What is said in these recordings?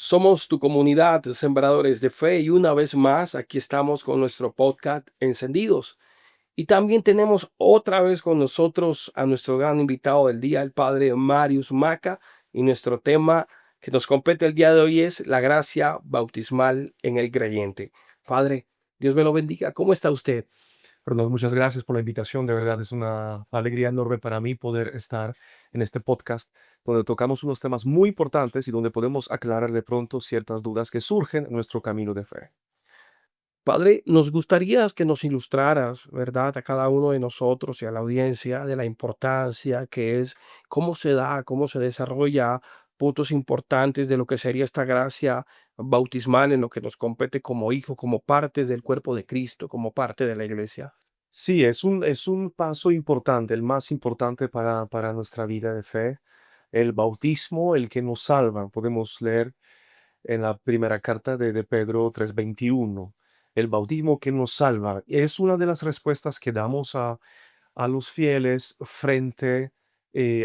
Somos tu comunidad, Sembradores de Fe, y una vez más aquí estamos con nuestro podcast Encendidos. Y también tenemos otra vez con nosotros a nuestro gran invitado del día, el padre Marius Maca, y nuestro tema que nos compete el día de hoy es la gracia bautismal en el creyente. Padre, Dios me lo bendiga. ¿Cómo está usted? Perdón, muchas gracias por la invitación. De verdad es una alegría enorme para mí poder estar en este podcast donde tocamos unos temas muy importantes y donde podemos aclarar de pronto ciertas dudas que surgen en nuestro camino de fe. Padre, nos gustaría que nos ilustraras, ¿verdad?, a cada uno de nosotros y a la audiencia de la importancia que es, cómo se da, cómo se desarrolla, puntos importantes de lo que sería esta gracia bautismal en lo que nos compete como hijo, como partes del cuerpo de Cristo, como parte de la iglesia. Sí, es un paso importante, el más importante para nuestra vida de fe. El bautismo, el que nos salva. Podemos leer en la primera carta de Pedro 3:21. El bautismo que nos salva es una de las respuestas que damos a los fieles frente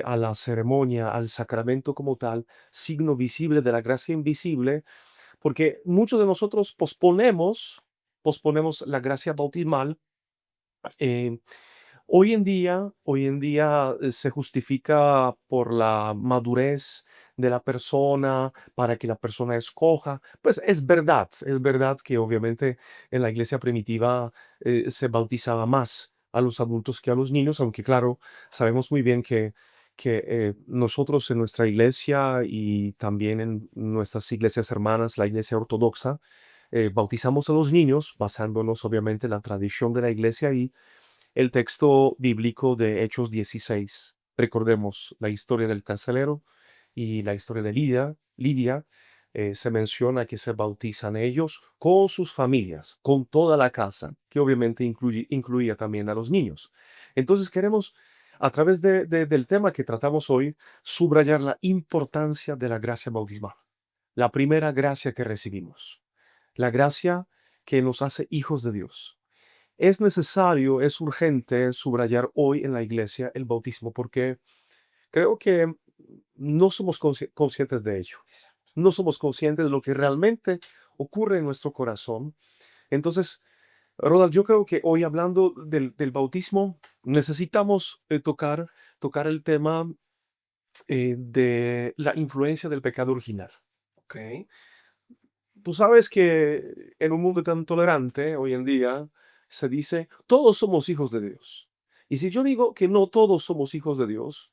a la ceremonia, al sacramento como tal, signo visible de la gracia invisible, porque muchos de nosotros posponemos la gracia bautismal. eh, hoy en día se justifica por la madurez de la persona, para que la persona escoja. Pues es verdad que obviamente en la iglesia primitiva se bautizaba más a los adultos que a los niños, aunque claro, sabemos muy bien que nosotros en nuestra iglesia y también en nuestras iglesias hermanas, la iglesia ortodoxa, bautizamos a los niños basándonos obviamente en la tradición de la iglesia y el texto bíblico de Hechos 16. Recordemos la historia del carcelero y la historia de Lidia. Se menciona que se bautizan ellos con sus familias, con toda la casa, que obviamente incluía también a los niños. Entonces queremos, a través del tema que tratamos hoy, subrayar la importancia de la gracia bautismal. La primera gracia que recibimos. La gracia que nos hace hijos de Dios. Es necesario, es urgente subrayar hoy en la iglesia el bautismo porque creo que no somos conscientes de ello. No somos conscientes de lo que realmente ocurre en nuestro corazón. Entonces, Ronald, yo creo que hoy hablando del bautismo necesitamos tocar el tema de la influencia del pecado original. Ok. Tú sabes que en un mundo tan tolerante hoy en día se dice, todos somos hijos de Dios. Y si yo digo que no todos somos hijos de Dios,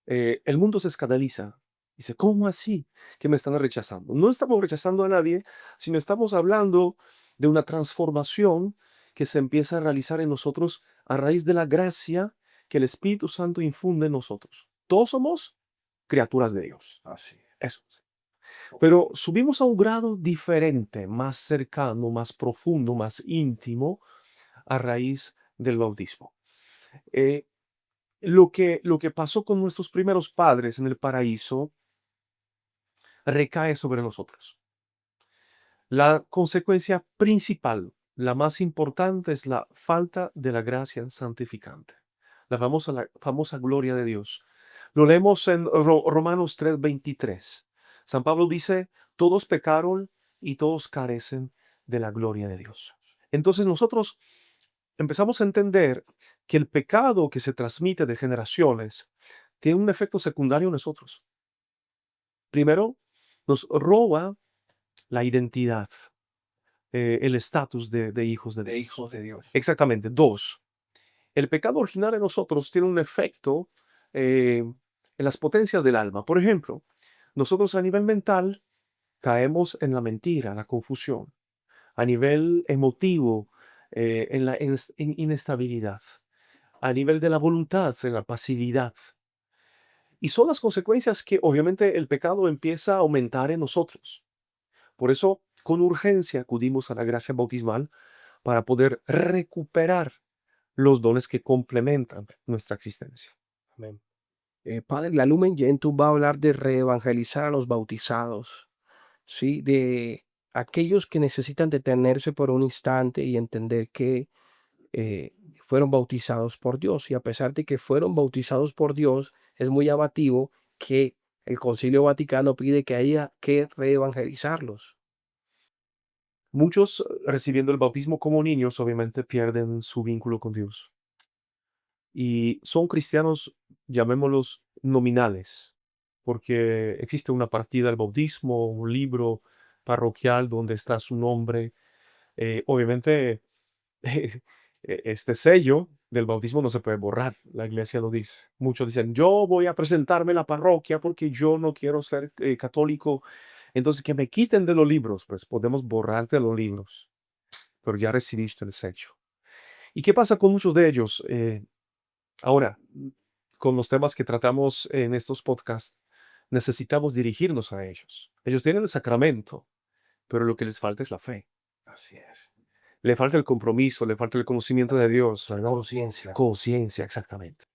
el mundo se escandaliza. Dice, ¿cómo así que me están rechazando? No estamos rechazando a nadie, sino estamos hablando de una transformación que se empieza a realizar en nosotros a raíz de la gracia que el Espíritu Santo infunde en nosotros. Todos somos criaturas de Dios. Así. Eso. Pero subimos a un grado diferente, más cercano, más profundo, más íntimo a raíz del bautismo. Eh, lo que pasó con nuestros primeros padres en el paraíso recae sobre nosotros. La consecuencia principal, la más importante, es la falta de la gracia santificante, la famosa gloria de Dios. Lo leemos en Romanos 3:23. San Pablo dice, todos pecaron y todos carecen de la gloria de Dios. Entonces nosotros empezamos a entender que el pecado que se transmite de generaciones tiene un efecto secundario en nosotros. Primero, nos roba la identidad, el estatus de hijos de De Dios. hijos de Dios. Exactamente. Dos, el pecado original en nosotros tiene un efecto en las potencias del alma. Por ejemplo, nosotros a nivel mental caemos en la mentira, la confusión. A nivel emotivo, en la inestabilidad. A nivel de la voluntad, en la pasividad. Y son las consecuencias que obviamente el pecado empieza a aumentar en nosotros. Por eso, con urgencia acudimos a la gracia bautismal para poder recuperar los dones que complementan nuestra existencia. Amén. Padre, la Lumen Gentium va a hablar de reevangelizar a los bautizados. Sí, de aquellos que necesitan detenerse por un instante y entender que eh, fueron bautizados por Dios. Y a pesar de que fueron bautizados por Dios, es muy abativo que el Concilio Vaticano pide que haya que reevangelizarlos. Muchos recibiendo el bautismo como niños obviamente pierden su vínculo con Dios y son cristianos, llamémoslos nominales, porque existe una partida del bautismo, un libro parroquial donde está su nombre. Obviamente, este sello del bautismo no se puede borrar, la iglesia lo dice. Muchos dicen, yo voy a presentarme en la parroquia porque yo no quiero ser católico, entonces que me quiten de los libros, pues podemos borrarte los libros, pero ya recibiste el sello. ¿Y qué pasa con muchos de ellos? Ahora, con los temas que tratamos en estos podcasts, necesitamos dirigirnos a ellos. Ellos tienen el sacramento, pero lo que les falta es la fe. Así es. Le falta el compromiso, le falta el conocimiento de Dios. La conciencia. Conciencia, exactamente.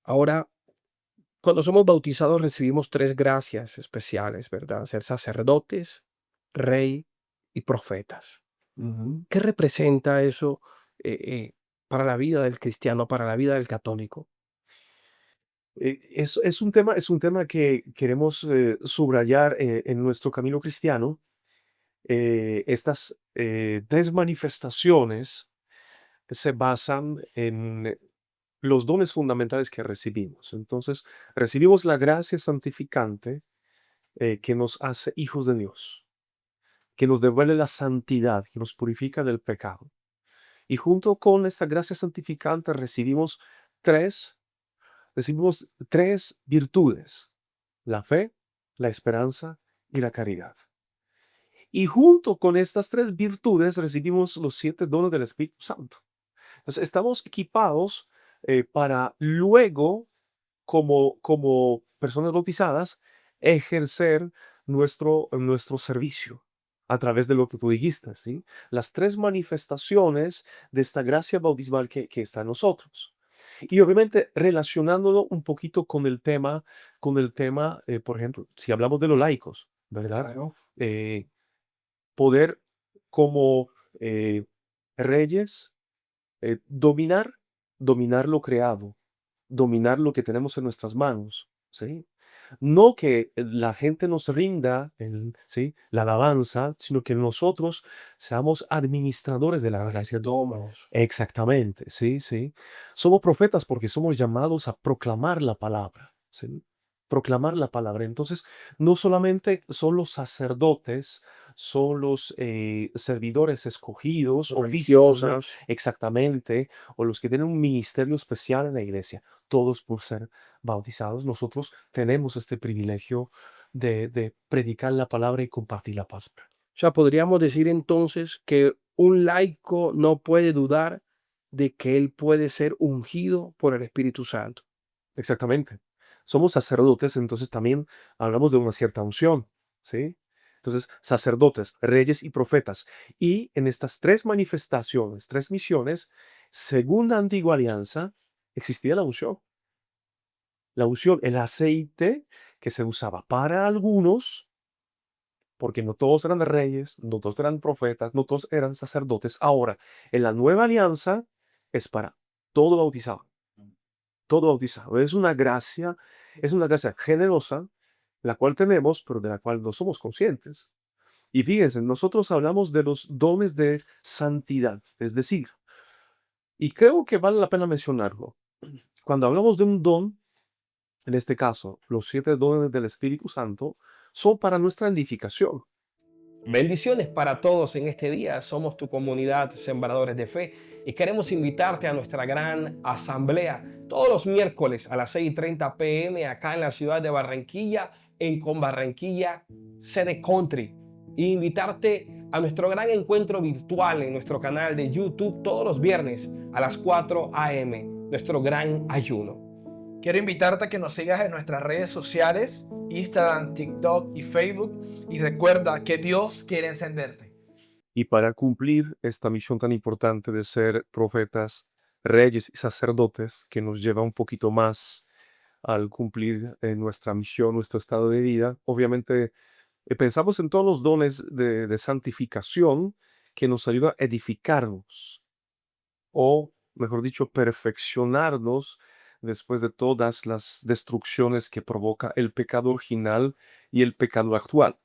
Ahora, cuando somos bautizados recibimos tres gracias especiales, ¿verdad? Ser sacerdotes, rey y profetas. Ujú. ¿Qué representa eso eh, eh, para la vida del cristiano, para la vida del católico? Es un tema que queremos subrayar en nuestro camino cristiano. Estas tres manifestaciones se basan en los dones fundamentales que recibimos. Entonces, recibimos la gracia santificante que nos hace hijos de Dios, que nos devuelve la santidad, que nos purifica del pecado. Y junto con esta gracia santificante tres, recibimos tres virtudes: la fe, la esperanza y la caridad. Y junto con estas tres virtudes recibimos los 7 dones del Espíritu Santo. Entonces, estamos equipados para luego, como personas bautizadas, ejercer nuestro servicio a través de lo que tú dijiste, ¿sí? Las tres manifestaciones de esta gracia bautismal que está en nosotros. Y obviamente relacionándolo un poquito con el tema, por ejemplo, si hablamos de los laicos, ¿verdad? Claro. Eh, Poder como eh, reyes dominar lo creado, dominar lo que tenemos en nuestras manos, ¿sí? No que la gente nos rinda ¿sí? la alabanza, sino que nosotros seamos administradores de la gracia. Tomos. Exactamente, sí, sí. Somos profetas porque somos llamados a proclamar la palabra, ¿sí? Proclamar la palabra. Entonces, no solamente son los sacerdotes, son los servidores escogidos, oficios, ¿no? Religiosas. Exactamente, o los que tienen un ministerio especial en la iglesia, todos por ser bautizados. Nosotros tenemos este privilegio de predicar la palabra y compartir la palabra. O sea, podríamos decir entonces que un laico no puede dudar de que él puede ser ungido por el Espíritu Santo. Exactamente. Somos sacerdotes, entonces también hablamos de una cierta unción, ¿sí? Entonces, sacerdotes, reyes y profetas. Y en estas tres manifestaciones, tres misiones, según la antigua alianza, existía la unción. La unción, el aceite que se usaba para algunos, porque no todos eran reyes, no todos eran profetas, no todos eran sacerdotes. Ahora, en la nueva alianza es para todo bautizado. Todo bautizado. Es una gracia generosa, la cual tenemos, pero de la cual no somos conscientes. Y fíjense, nosotros hablamos de los dones de santidad, es decir, y creo que vale la pena mencionarlo. Cuando hablamos de un don, en este caso, los 7 dones del Espíritu Santo, son para nuestra edificación. Bendiciones para todos en este día. Somos tu comunidad Sembradores de Fe y queremos invitarte a nuestra gran asamblea todos los miércoles a las 6:30 p.m. acá en la ciudad de Barranquilla, en Conbarranquilla, sede country. E invitarte a nuestro gran encuentro virtual en nuestro canal de YouTube todos los viernes a las 4 a.m. Nuestro gran ayuno. Quiero invitarte a que nos sigas en nuestras redes sociales, Instagram, TikTok y Facebook. Y recuerda que Dios quiere encenderte. Y para cumplir esta misión tan importante de ser profetas, reyes y sacerdotes, que nos lleva un poquito más al cumplir nuestra misión, nuestro estado de vida, obviamente pensamos en todos los dones de santificación que nos ayuda a edificarnos, o, mejor dicho, perfeccionarnos después de todas las destrucciones que provoca el pecado original y el pecado actual.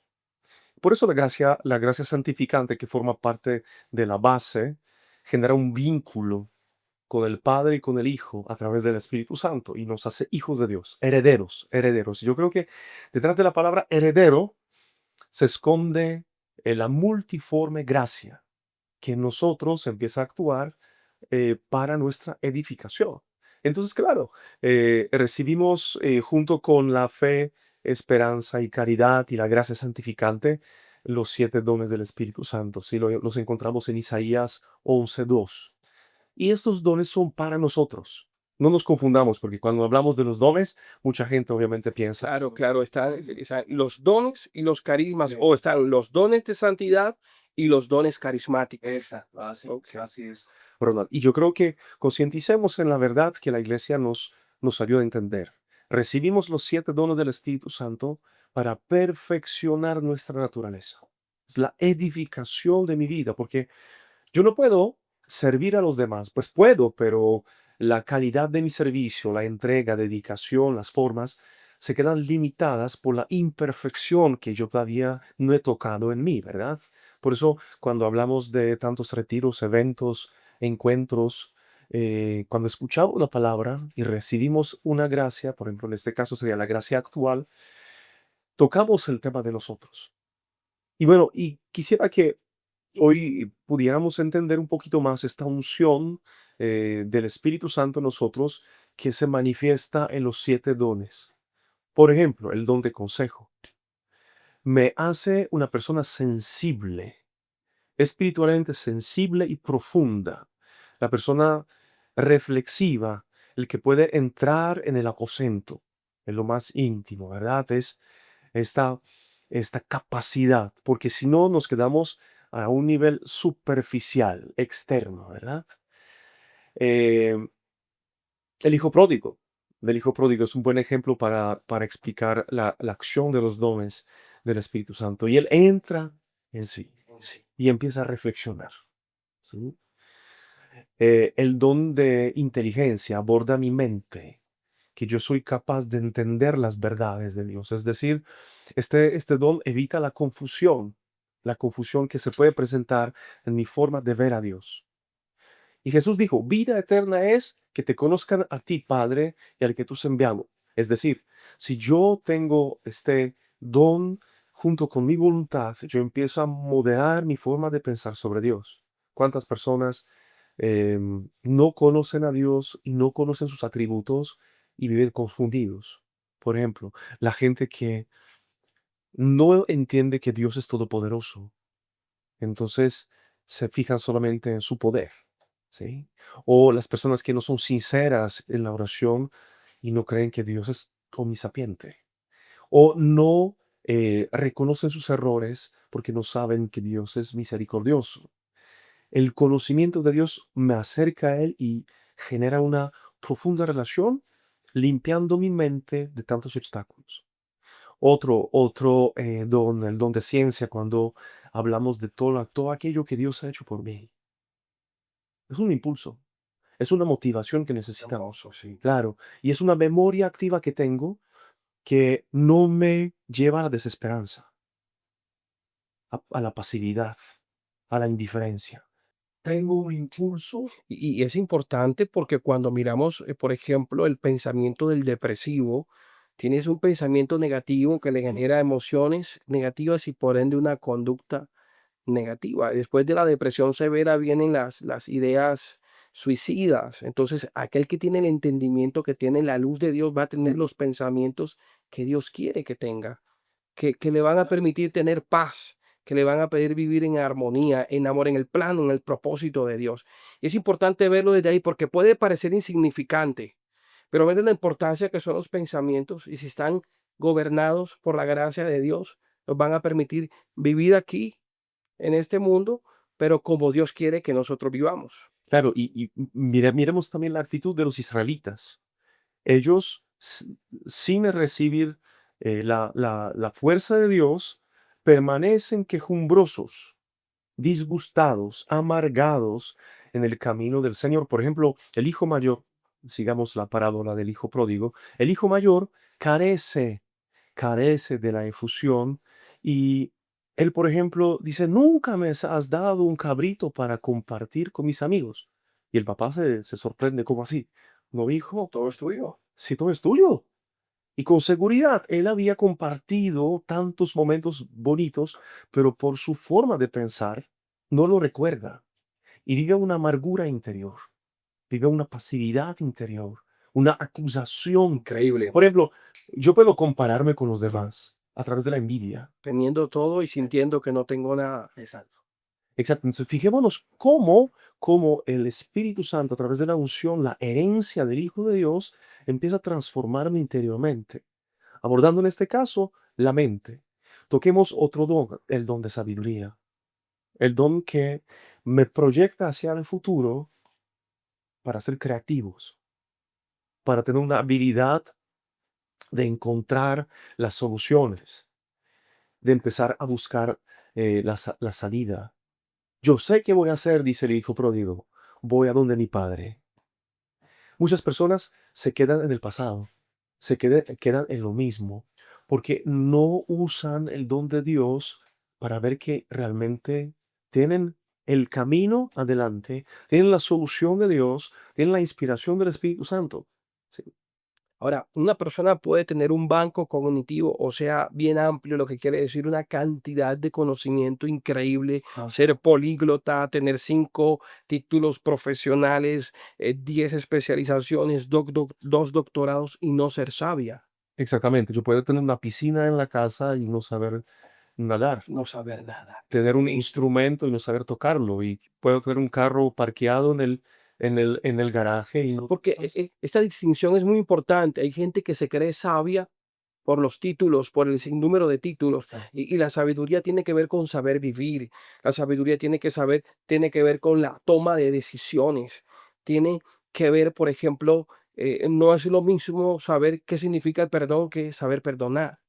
Por eso la gracia santificante que forma parte de la base genera un vínculo con el Padre y con el Hijo a través del Espíritu Santo y nos hace hijos de Dios, herederos, herederos. Yo creo que detrás de la palabra heredero se esconde la multiforme gracia que en nosotros empieza a actuar para nuestra edificación. Entonces, claro, recibimos junto con la fe, esperanza y caridad y la gracia santificante los 7 dones del Espíritu Santo. Sí, los encontramos en Isaías 11:2. Y estos dones son para nosotros. No nos confundamos, porque cuando hablamos de los dones, mucha gente obviamente piensa, Claro, claro, están los dones y los carismas, o sí, están los dones de santidad y los dones carismáticos. exacto, así, Ok. así es. ¿Verdad? Y yo creo que concienticemos en la verdad que la iglesia nos ayuda a entender. Recibimos los 7 dones del Espíritu Santo para perfeccionar nuestra naturaleza. Es la edificación de mi vida, porque yo no puedo servir a los demás, pues puedo, pero la calidad de mi servicio, la entrega, dedicación, las formas, se quedan limitadas por la imperfección que yo todavía no he tocado en mí, ¿verdad? Por eso, cuando hablamos de tantos retiros, eventos, encuentros, cuando escuchamos la palabra y recibimos una gracia, por ejemplo, en este caso sería la gracia actual, tocamos el tema de nosotros. Y bueno, y quisiera que hoy pudiéramos entender un poquito más esta unción del Espíritu Santo en nosotros que se manifiesta en los 7 dones. Por ejemplo, el don de consejo. Me hace una persona sensible, espiritualmente sensible y profunda. La persona reflexiva, el que puede entrar en el aposento, en lo más íntimo, ¿verdad? Es esta, esta capacidad, porque si no nos quedamos a un nivel superficial, externo, ¿verdad? Eh, el hijo pródigo. El hijo pródigo es un buen ejemplo para explicar la acción de los dones del Espíritu Santo. Y él entra en sí Sí. y empieza a reflexionar. ¿Sí? El don de inteligencia aborda mi mente, que yo soy capaz de entender las verdades de Dios. Es decir, este don evita la confusión que se puede presentar en mi forma de ver a Dios. Y Jesús dijo, vida eterna es que te conozcan a ti, Padre, y al que tú has enviado. Es decir, si yo tengo este don junto con mi voluntad, yo empiezo a moderar mi forma de pensar sobre Dios. ¿Cuántas personas no conocen a Dios y no conocen sus atributos y viven confundidos? Por ejemplo, la gente que no entiende que Dios es todopoderoso, entonces se fijan solamente en su poder, ¿sí? O las personas que no son sinceras en la oración y no creen que Dios es omnisapiente. O no reconocen sus errores porque no saben que Dios es misericordioso. El conocimiento de Dios me acerca a Él y genera una profunda relación, limpiando mi mente de tantos obstáculos. Otro don, el don de ciencia, cuando hablamos de todo aquello que Dios ha hecho por mí. Es un impulso, es una motivación que necesitamos. Hermoso, sí. Claro, y es una memoria activa que tengo que no me lleva a la desesperanza, a la pasividad, a la indiferencia. Tengo un impulso. Y es importante porque cuando miramos, por ejemplo, el pensamiento del depresivo, tienes un pensamiento negativo que le genera emociones negativas y por ende una conducta negativa. Después de la depresión severa vienen las ideas suicidas. Entonces, aquel que tiene el entendimiento, que tiene la luz de Dios, va a tener los pensamientos que Dios quiere que tenga, que le van a permitir tener paz, que le van a pedir vivir en armonía, en amor, en el plano, en el propósito de Dios. Y es importante verlo desde ahí porque puede parecer insignificante, pero ver la importancia que son los pensamientos y si están gobernados por la gracia de Dios, nos van a permitir vivir aquí en este mundo, pero como Dios quiere que nosotros vivamos. Claro, y miremos también la actitud de los israelitas. Ellos, sin recibir la fuerza de Dios, permanecen quejumbrosos, disgustados, amargados en el camino del Señor. Por ejemplo, el hijo mayor sigamos la parábola del hijo pródigo, el hijo mayor carece de la efusión y él, por ejemplo, dice, nunca me has dado un cabrito para compartir con mis amigos. Y el papá se sorprende, ¿cómo así? No, hijo, Todo es tuyo. si todo es tuyo. Y con seguridad, él había compartido tantos momentos bonitos, pero por su forma de pensar, no lo recuerda. Y vive una amargura interior, vive una pasividad interior, una acusación. Increíble. Por ejemplo, yo puedo compararme con los demás a través de la envidia. Teniendo todo y sintiendo que no tengo nada. Exacto. Exacto. Entonces, fijémonos cómo el Espíritu Santo, a través de la unción, la herencia del Hijo de Dios, empieza a transformarme interiormente. Abordando en este caso la mente. Toquemos otro don, el don de sabiduría. El don que me proyecta hacia el futuro para ser creativos, para tener una habilidad de encontrar las soluciones, de empezar a buscar la salida. Yo sé qué voy a hacer, dice el hijo pródigo. Voy a donde mi padre. Muchas personas se quedan en el pasado, quedan en lo mismo, porque no usan el don de Dios para ver que realmente tienen el camino adelante, tienen la solución de Dios, tienen la inspiración del Espíritu Santo. Sí, Ahora, una persona puede tener un banco cognitivo, o sea, bien amplio, lo que quiere decir una cantidad de conocimiento increíble, ser políglota, tener 5 títulos profesionales, 10 especializaciones, 2 doctorados y no ser sabia, exactamente. Yo puedo tener una piscina en la casa y no saber nadar, no saber nada. tener un instrumento y no saber tocarlo, y puedo tener un carro parqueado en el garaje y no. Porque esta distinción es muy importante. Hay gente que se cree sabia por los títulos, por el sinnúmero de títulos. Sí. Y la sabiduría tiene que ver con saber vivir. La sabiduría tiene que ver con la toma de decisiones. Tiene que ver, por ejemplo, no es lo mismo saber qué significa el perdón que saber perdonar.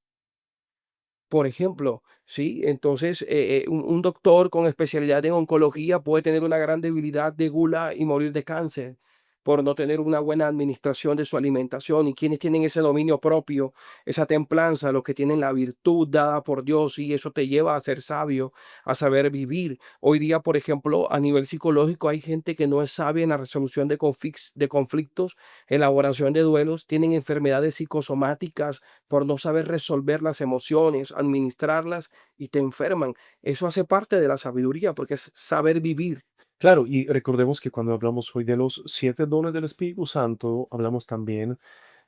Por ejemplo, ¿sí? Entonces, un doctor con especialidad en oncología puede tener una gran debilidad de gula y morir de cáncer por no tener una buena administración de su alimentación. Y quienes tienen ese dominio propio, esa templanza, los que tienen la virtud dada por Dios, y eso te lleva a ser sabio, a saber vivir. Hoy día, por ejemplo, a nivel psicológico, hay gente que no es sabia en la resolución de conflictos, elaboración de duelos, tienen enfermedades psicosomáticas por no saber resolver las emociones, administrarlas y te enferman. Eso hace parte de la sabiduría porque es saber vivir. Claro, y recordemos que cuando hablamos hoy de los 7 dones del Espíritu Santo, hablamos también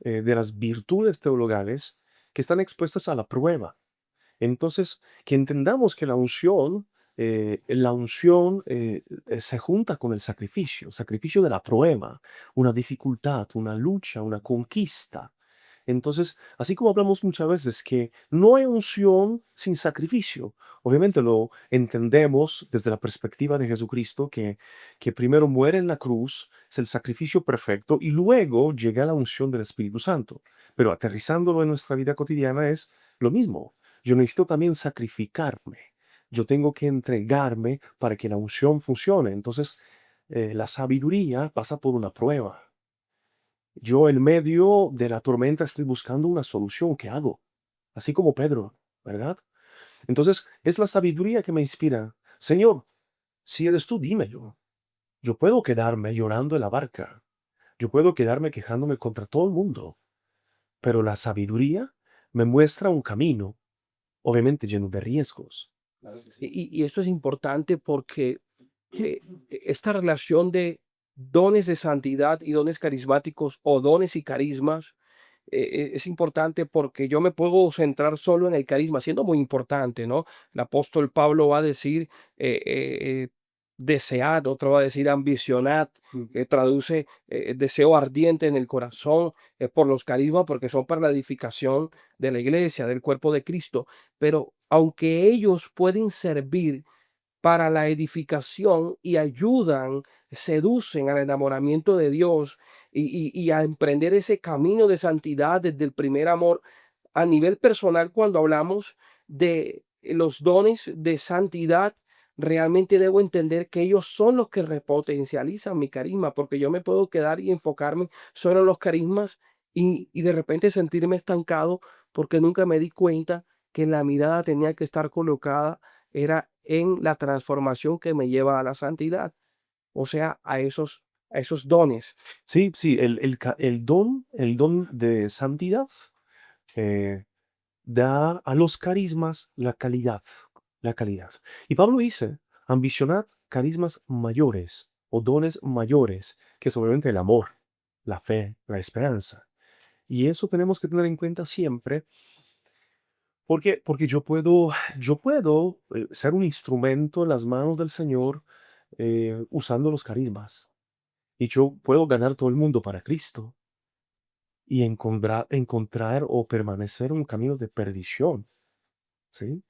de las virtudes teologales que están expuestas a la prueba. Entonces, que entendamos que la unción se junta con el sacrificio de la prueba, una dificultad, una lucha, una conquista. Entonces, así como hablamos muchas veces que no hay unción sin sacrificio, obviamente lo entendemos desde la perspectiva de Jesucristo, que primero muere en la cruz, es el sacrificio perfecto, y luego llega la unción del Espíritu Santo. Pero aterrizándolo en nuestra vida cotidiana es lo mismo. Yo necesito también sacrificarme. Yo tengo que entregarme para que la unción funcione. Entonces, la sabiduría pasa por una prueba. Yo en medio de la tormenta estoy buscando una solución. ¿Qué hago? Así como Pedro, ¿verdad? Entonces, es la sabiduría que me inspira. Señor, si eres tú, dímelo. Yo puedo quedarme llorando en la barca. Yo puedo quedarme quejándome contra todo el mundo. Pero la sabiduría me muestra un camino, obviamente lleno de riesgos. Y esto es importante porque esta relación de dones de santidad y dones carismáticos o dones y carismas es importante porque yo me puedo centrar solo en el carisma, siendo muy importante, ¿no? El apóstol Pablo va a decir desead, otro va a decir ambicionad, que traduce deseo ardiente en el corazón por los carismas, porque son para la edificación de la iglesia, del cuerpo de Cristo. Pero aunque ellos pueden servir para la edificación y ayudan, seducen al enamoramiento de Dios y a emprender ese camino de santidad desde el primer amor. A nivel personal, cuando hablamos de los dones de santidad, realmente debo entender que ellos son los que repotencializan mi carisma, porque yo me puedo quedar y enfocarme solo en los carismas y de repente sentirme estancado porque nunca me di cuenta que la mirada tenía que estar colocada era en la transformación que me lleva a la santidad, o sea, a esos dones. Sí, sí, el don de santidad eh, da a los carismas la calidad, la calidad. Y Pablo dice, ambicionad carismas mayores o dones mayores, que es obviamente el amor, la fe, la esperanza. Y eso tenemos que tener en cuenta siempre, porque yo puedo ser un instrumento en las manos del Señor usando los carismas. Y yo puedo ganar todo el mundo para Cristo y encontrar o permanecer en un camino de perdición, ¿sí?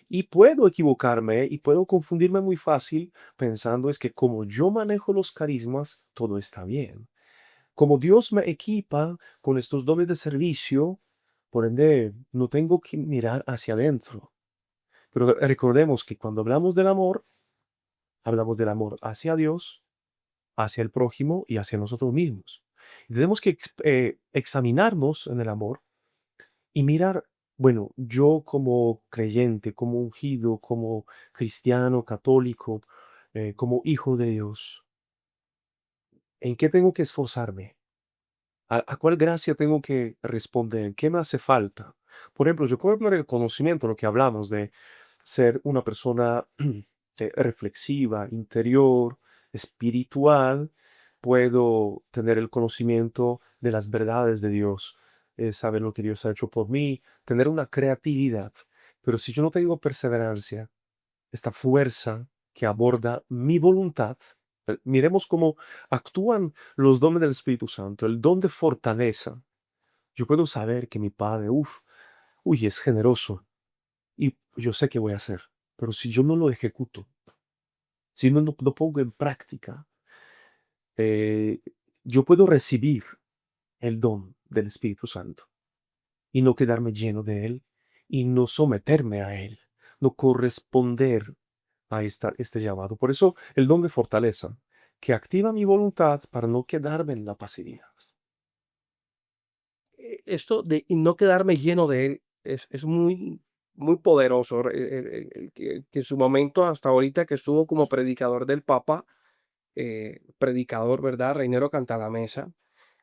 Y puedo equivocarme y puedo confundirme muy fácil pensando es que como yo manejo los carismas, todo está bien. Como Dios me equipa con estos dones de servicio, por ende, no tengo que mirar hacia adentro. Pero recordemos que cuando hablamos del amor hacia Dios, hacia el prójimo y hacia nosotros mismos. Y tenemos que examinarnos en el amor y mirar, bueno, yo como creyente, como ungido, como cristiano, católico, como hijo de Dios, ¿en qué tengo que esforzarme? ¿A cuál gracia tengo que responder? ¿Qué me hace falta? Por ejemplo, yo puedo tener el conocimiento, lo que hablamos de ser una persona reflexiva, interior, espiritual. Puedo tener el conocimiento de las verdades de Dios, saber lo que Dios ha hecho por mí, tener una creatividad. Pero si yo no tengo perseverancia, esta fuerza que aborda mi voluntad. Miremos cómo actúan los dones del Espíritu Santo, el don de fortaleza. Yo puedo saber que mi Padre, uy, es generoso y yo sé qué voy a hacer, pero si yo no lo ejecuto, si no lo pongo en práctica, eh, yo puedo recibir el don del Espíritu Santo y no quedarme lleno de él y no someterme a él, no corresponder a este llamado. Por eso el don de fortaleza, que activa mi voluntad para no quedarme en la pasividad. Esto de y no quedarme lleno de él es muy poderoso. Que en su momento, hasta ahorita que estuvo como predicador del Papa, predicador, ¿verdad? Reinero Cantalamessa,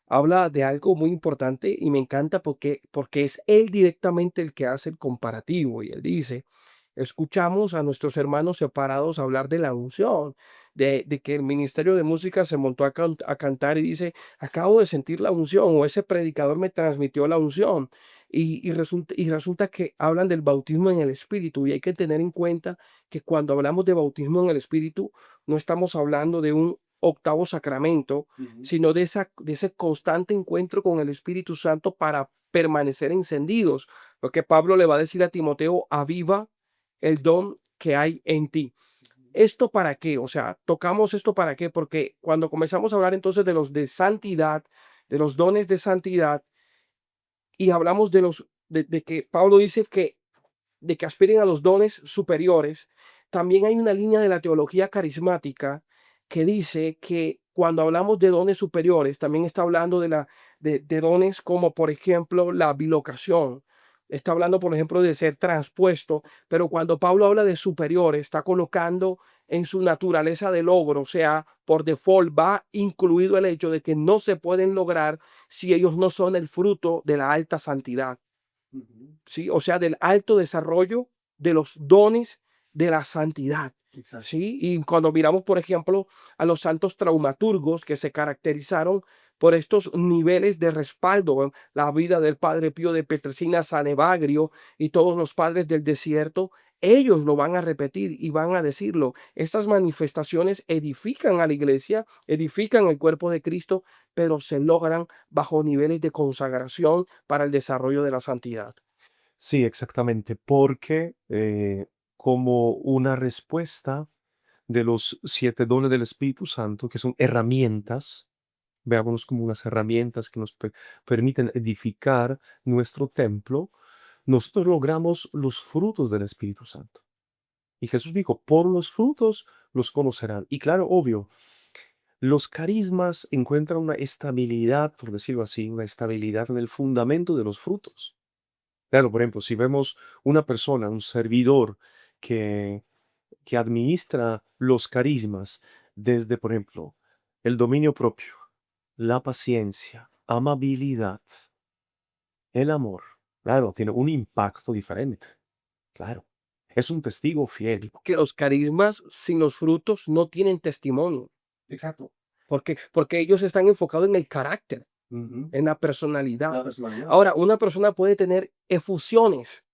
habla de algo muy importante y me encanta porque es él directamente el que hace el comparativo y él dice, escuchamos a nuestros hermanos separados hablar de la unción, de que el ministerio de música se montó a cantar y dice, acabo de sentir la unción o ese predicador me transmitió la unción. Y resulta que hablan del bautismo en el Espíritu y hay que tener en cuenta que cuando hablamos de bautismo en el Espíritu, no estamos hablando de un octavo sacramento, Ujú. sino de ese constante encuentro con el Espíritu Santo para permanecer encendidos. Lo que Pablo le va a decir a Timoteo, aviva el don que hay en ti. ¿Esto para qué? O sea, tocamos esto para qué, porque cuando comenzamos a hablar entonces de los de santidad, de los dones de santidad, y hablamos de que Pablo dice que de que aspiren a los dones superiores, también hay una línea de la teología carismática que dice que cuando hablamos de dones superiores, también está hablando de dones como, por ejemplo, la bilocación. Está hablando, por ejemplo, de ser transpuesto, pero cuando Pablo habla de superiores, está colocando en su naturaleza de logro, o sea, por default va incluido el hecho de que no se pueden lograr si ellos no son el fruto de la alta santidad. Ujú. ¿Sí? O sea, del alto desarrollo de los dones de la santidad. Exacto. ¿Sí? Y cuando miramos, por ejemplo, a los santos traumaturgos que se caracterizaron por estos niveles de respaldo, la vida del padre Pío de Petrelcina, San Evagrio y todos los padres del desierto, ellos lo van a repetir y van a decirlo. Estas manifestaciones edifican a la iglesia, edifican el cuerpo de Cristo, pero se logran bajo niveles de consagración para el desarrollo de la santidad. Sí, exactamente, porque como una respuesta de los 7 dones del Espíritu Santo, que son herramientas, veámonos como unas herramientas que nos permiten edificar nuestro templo, nosotros logramos los frutos del Espíritu Santo. Y Jesús dijo, por los frutos los conocerán. Y claro, obvio, los carismas encuentran una estabilidad, por decirlo así, una estabilidad en el fundamento de los frutos. Claro, por ejemplo, si vemos una persona, un servidor que, que administra los carismas desde, por ejemplo, el dominio propio, la paciencia, amabilidad, el amor, claro, tiene un impacto diferente. Claro, es un testigo fiel. Que los carismas sin los frutos no tienen testimonio, Exacto. porque ellos están enfocados en el carácter, Ujú. en la personalidad. La personalidad. Ahora, una persona puede tener efusiones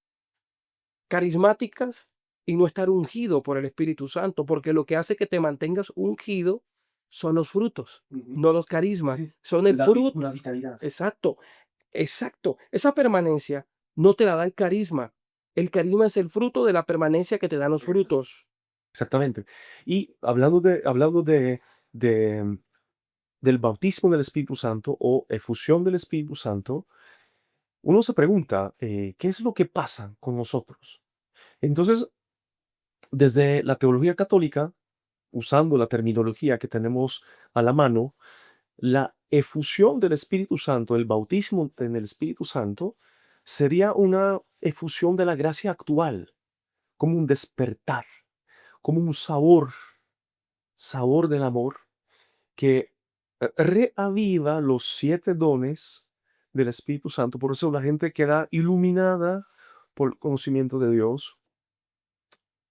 carismáticas y no estar ungido por el Espíritu Santo, porque lo que hace que te mantengas ungido son los frutos, Ujú. no los carismas, Sí, son el fruto. una vitalidad. Exacto, exacto. Esa permanencia no te la da el carisma. El carisma es el fruto de la permanencia que te dan los Exacto. frutos. Exactamente. Y de, del bautismo del Espíritu Santo o efusión del Espíritu Santo, uno se pregunta, ¿qué es lo que pasa con nosotros? Entonces, desde la teología católica, usando la terminología que tenemos a la mano, la efusión del Espíritu Santo, el bautismo en el Espíritu Santo, sería una efusión de la gracia actual, como un despertar, como un sabor del amor que reaviva los 7 dones del Espíritu Santo. Por eso la gente queda iluminada por el conocimiento de Dios,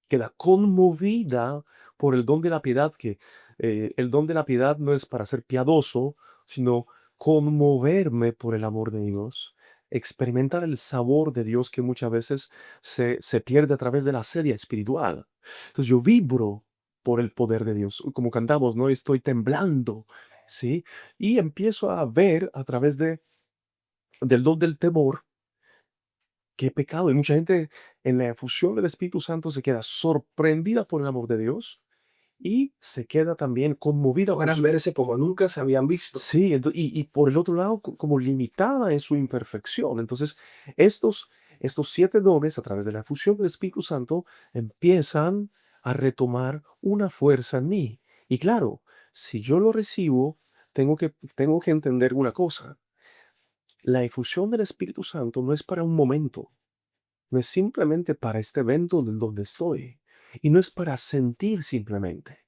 queda conmovida por el don de la piedad, que el don de la piedad no es para ser piadoso, sino conmoverme por el amor de Dios, experimentar el sabor de Dios que muchas veces se pierde a través de la sedia espiritual. Entonces yo vibro por el poder de Dios, como cantamos, ¿no? Estoy temblando, ¿sí? Y empiezo a ver a través del don del temor qué pecado. Y mucha gente en la efusión del Espíritu Santo se queda sorprendida por el amor de Dios y se queda también conmovida por Logran verse como nunca se habían visto. Sí, y por el otro lado, como limitada en su imperfección. Entonces, estos 7 dones, a través de la efusión del Espíritu Santo, empiezan a retomar una fuerza en mí. Y claro, si yo lo recibo, tengo que entender una cosa. La efusión del Espíritu Santo no es para un momento. No es simplemente para este evento en donde estoy. Y no es para sentir simplemente,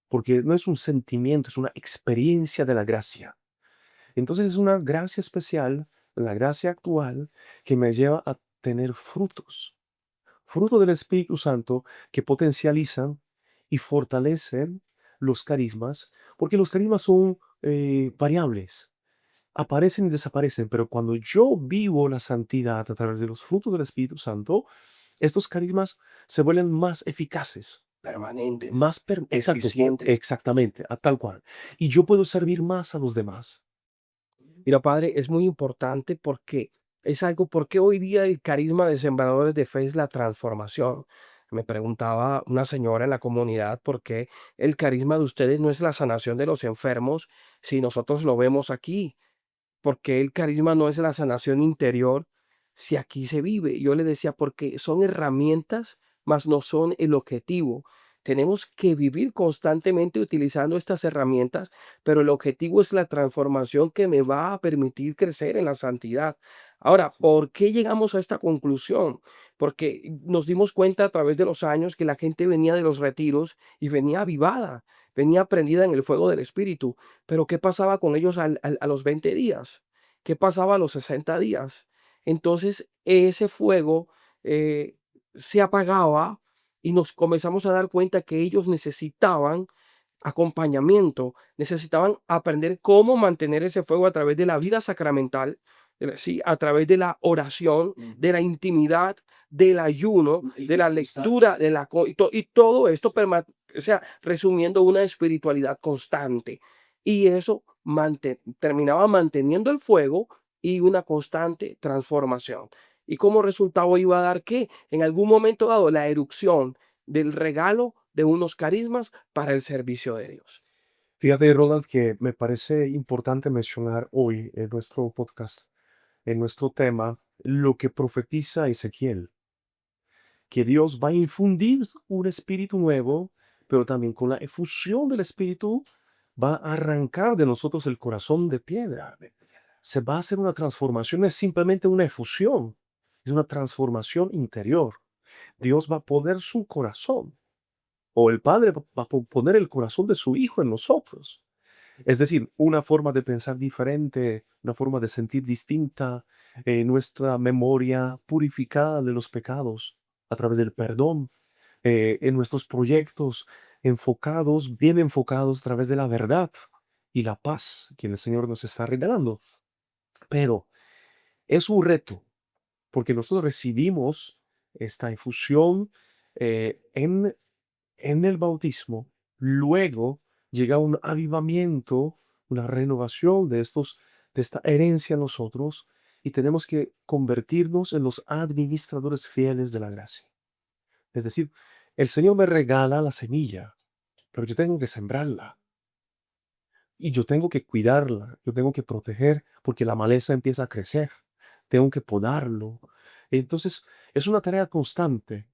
porque no es un sentimiento, es una experiencia de la gracia. Entonces es una gracia especial, la gracia actual, que me lleva a tener frutos, fruto del Espíritu Santo que potencializan y fortalecen los carismas, porque los carismas son variables, aparecen y desaparecen, pero cuando yo vivo la santidad a través de los frutos del Espíritu Santo, estos carismas se vuelven más eficaces, Permanentes, exacto, eficientes. exactamente, a tal cual. Y yo puedo servir más a los demás. Mira, padre, es muy importante porque es algo, porque hoy día el carisma de sembradores de fe es la transformación. Me preguntaba una señora en la comunidad por qué el carisma de ustedes no es la sanación de los enfermos si nosotros lo vemos aquí. Porque el carisma no es la sanación interior si aquí se vive. Yo le decía, porque son herramientas, mas no son el objetivo. Tenemos que vivir constantemente utilizando estas herramientas, pero el objetivo es la transformación que me va a permitir crecer en la santidad. Ahora, ¿por qué llegamos a esta conclusión? Porque nos dimos cuenta a través de los años que la gente venía de los retiros y venía avivada, venía prendida en el fuego del Espíritu. Pero ¿qué pasaba con ellos a los 20 días? ¿Qué pasaba a los 60 días? Entonces, ese fuego se apagaba y nos comenzamos a dar cuenta que ellos necesitaban acompañamiento, necesitaban aprender cómo mantener ese fuego a través de la vida sacramental, sí, a través de la oración, de la intimidad, del ayuno, de la lectura, de y todo esto, o sea, resumiendo una espiritualidad constante. Y eso terminaba manteniendo el fuego y una constante transformación. Y como resultado iba a dar que en algún momento dado la erupción del regalo de unos carismas para el servicio de Dios. Fíjate, Ronald, que me parece importante mencionar hoy en nuestro podcast, en nuestro tema, lo que profetiza Ezequiel. que Dios va a infundir un espíritu nuevo, pero también con la efusión del espíritu va a arrancar de nosotros el corazón de piedra. Se va a hacer una transformación, no es simplemente una efusión, es una transformación interior. Dios va a poner su corazón, o el Padre va a poner el corazón de su Hijo en nosotros. Es decir, una forma de pensar diferente, una forma de sentir distinta, nuestra memoria purificada de los pecados a través del perdón, en nuestros proyectos enfocados, bien enfocados a través de la verdad y la paz que el Señor nos está regalando. Pero es un reto, porque nosotros recibimos esta infusión en el bautismo, luego llega un avivamiento, una renovación de esta herencia en nosotros, y tenemos que convertirnos en los administradores fieles de la gracia. Es decir, el Señor me regala la semilla, pero yo tengo que sembrarla y yo tengo que cuidarla, yo tengo que proteger porque la maleza empieza a crecer, tengo que podarlo. Entonces, es una tarea constante.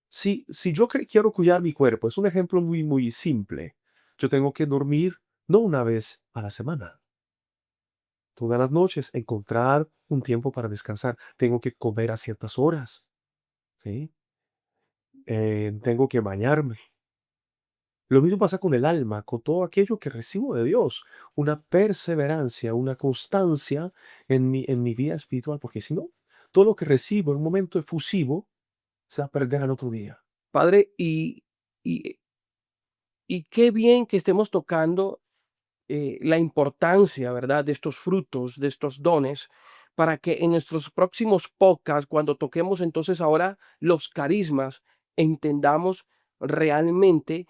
Si yo quiero cuidar mi cuerpo, es un ejemplo muy, muy simple. Yo tengo que dormir no una vez a la semana. Todas las noches encontrar un tiempo para descansar. Tengo que comer a ciertas horas, ¿sí? Tengo que bañarme. Lo mismo pasa con el alma, con todo aquello que recibo de Dios. Una perseverancia, una constancia en mi vida espiritual, porque si no, todo lo que recibo en un momento efusivo se va a perder al otro día. Padre, y, y qué bien que estemos tocando la importancia, ¿verdad?, de estos frutos, de estos dones, para que en nuestros próximos podcasts, cuando toquemos entonces ahora los carismas, entendamos realmente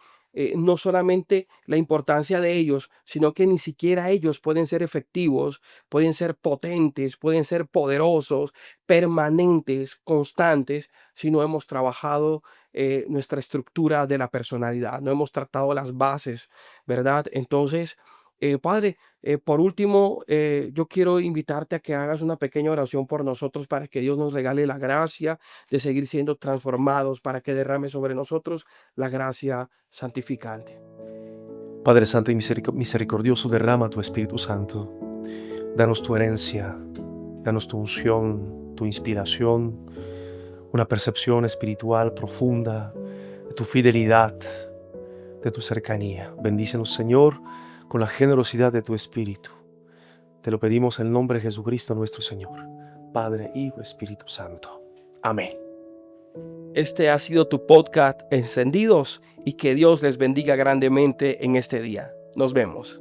no solamente la importancia de ellos, sino que ni siquiera ellos pueden ser efectivos, pueden ser potentes, pueden ser poderosos, permanentes, constantes, si no hemos trabajado nuestra estructura de la personalidad, no hemos tratado las bases, ¿verdad? Entonces, Padre, por último, yo quiero invitarte a que hagas una pequeña oración por nosotros para que Dios nos regale la gracia de seguir siendo transformados, para que derrame sobre nosotros la gracia santificante. Padre Santo y misericordioso, derrama tu Espíritu Santo. Danos tu herencia, danos tu unción, tu inspiración, una percepción espiritual profunda de tu fidelidad, de tu cercanía. Bendícenos, Señor, con la generosidad de tu Espíritu. Te lo pedimos en el nombre de Jesucristo nuestro Señor, Padre, Hijo, Espíritu Santo. Amén. Este ha sido tu podcast Encendidos y que Dios les bendiga grandemente en este día. Nos vemos.